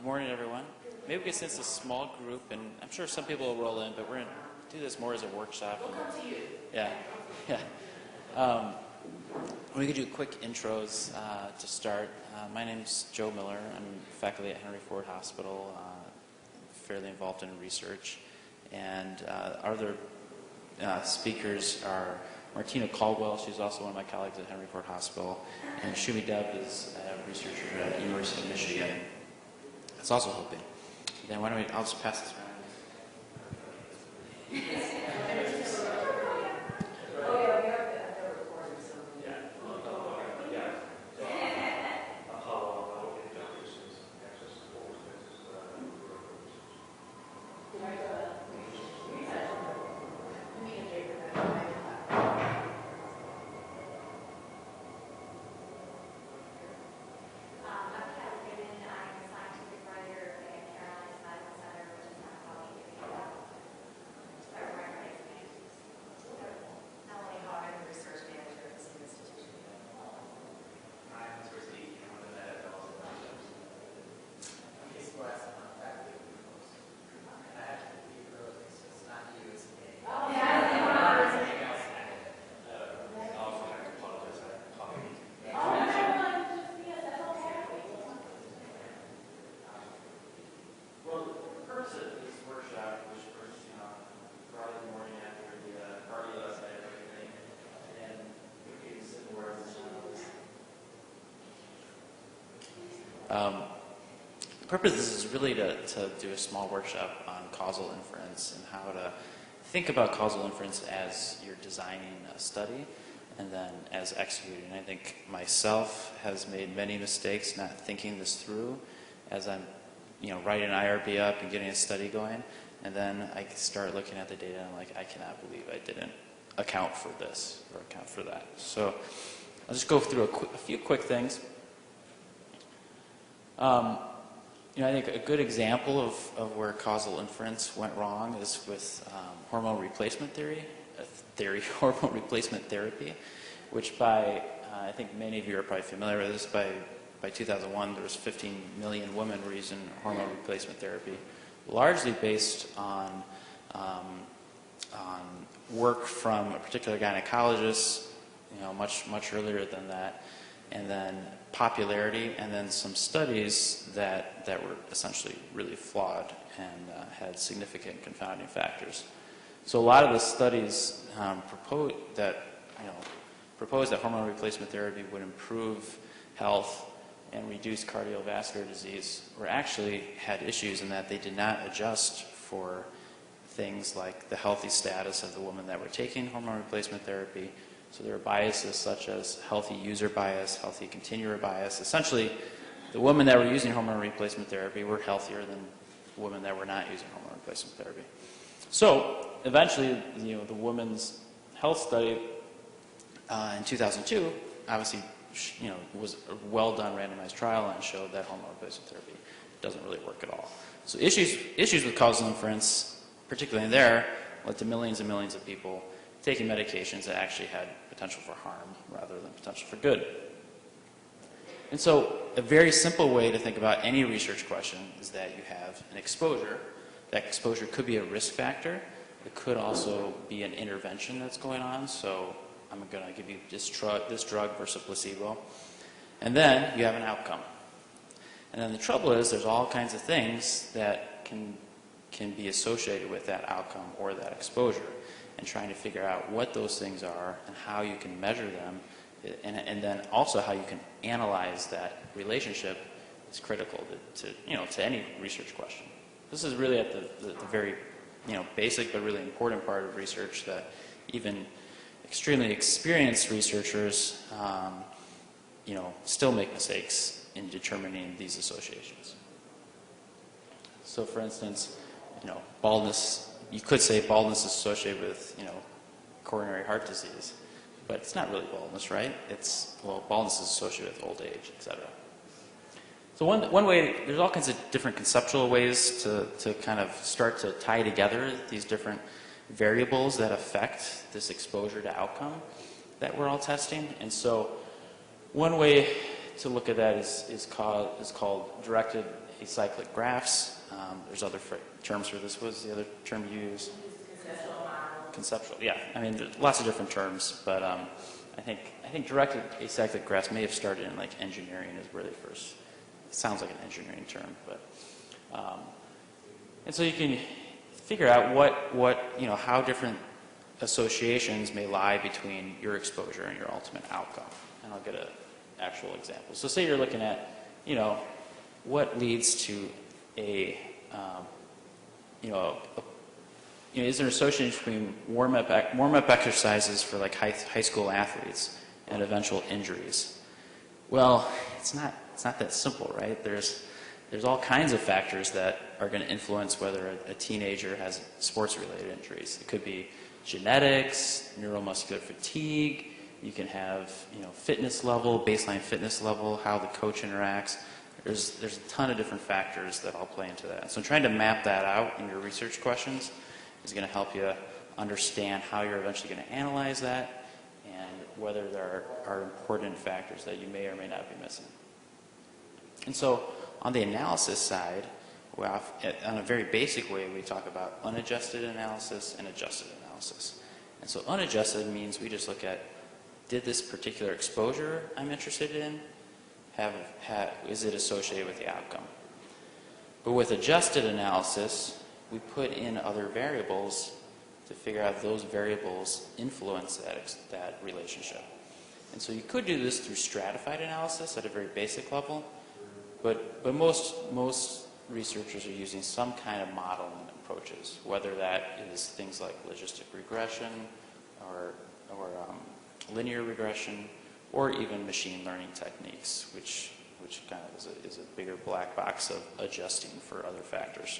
Good morning, everyone. Maybe we can sense a small group, and I'm sure some people will roll in, but we're going to do this more as a workshop. Yeah. We could do quick intros to start. My name's Joe Miller. I'm faculty at Henry Ford Hospital, fairly involved in research. And our other speakers are Martina Caldwel. She's also one of my colleagues at Henry Ford Hospital. And Sharmistha Dev is a researcher at the University of Michigan. It's also hoping. Then why don't we, I'll just pass this around. The purpose of this is really to do a small workshop on causal inference and how to think about causal inference as you're designing a study and then as executing. I think myself has made many mistakes not thinking this through as I'm writing an IRB up and getting a study going, and then I start looking at the data and I'm like, I cannot believe I didn't account for this or account for that. So I'll just go through a few quick things. I think a good example of where causal inference went wrong is with hormone replacement hormone replacement therapy, which by, I think many of you are probably familiar with this, by 2001 there was 15 million women were using hormone replacement therapy, largely based on work from a particular gynecologist, much earlier than that, and then popularity, and then some studies that were essentially really flawed and had significant confounding factors. So a lot of the studies proposed that hormone replacement therapy would improve health and reduce cardiovascular disease were actually had issues in that they did not adjust for things like the healthy status of the women that were taking hormone replacement therapy. So there are biases such as healthy user bias, healthy continuer bias. Essentially, the women that were using hormone replacement therapy were healthier than women that were not using hormone replacement therapy. So eventually, the women's health study in 2002 obviously, was a well-done randomized trial and showed that hormone replacement therapy doesn't really work at all. So issues with causal inference, particularly there, led to millions and millions of people taking medications that actually had potential for harm rather than potential for good. And so a very simple way to think about any research question is that you have an exposure. That exposure could be a risk factor. It could also be an intervention that's going on. So I'm going to give you this drug versus placebo. And then you have an outcome. And then the trouble is there's all kinds of things that can be associated with that outcome or that exposure. And trying to figure out what those things are and how you can measure them, and then also how you can analyze that relationship is critical to any research question. This is really at the very basic but really important part of research that even extremely experienced researchers still make mistakes in determining these associations. So for instance, baldness. You could say baldness is associated with, coronary heart disease, but it's not really baldness, right? Baldness is associated with old age, etc. So one way, there's all kinds of different conceptual ways to kind of start to tie together these different variables that affect this exposure to outcome that we're all testing. And so one way to look at that is called directed acyclic graphs. There's other terms for this. What was the other term you used? Conceptual, yeah. I mean, there's lots of different terms, but I think directed acyclic graphs may have started in like engineering is where they first. It sounds like an engineering term, but and so you can figure out how different associations may lie between your exposure and your ultimate outcome. And I'll get an actual example. So say you're looking at, what leads to is there an association between warm-up exercises for like high school athletes and eventual injuries? Well, it's not that simple, right? There's all kinds of factors that are going to influence whether a teenager has sports-related injuries. It could be genetics, neuromuscular fatigue. You can have fitness level, baseline fitness level, how the coach interacts. There's a ton of different factors that all play into that. So trying to map that out in your research questions is going to help you understand how you're eventually going to analyze that and whether there are important factors that you may or may not be missing. And so on the analysis side, well, on a very basic way, we talk about unadjusted analysis and adjusted analysis. And so unadjusted means we just look at, did this particular exposure I'm interested in is it associated with the outcome? But with adjusted analysis, we put in other variables to figure out those variables influence that relationship. And so you could do this through stratified analysis at a very basic level, but most researchers are using some kind of modeling approaches, whether that is things like logistic regression or linear regression, or even machine learning techniques, which kind of is a bigger black box of adjusting for other factors.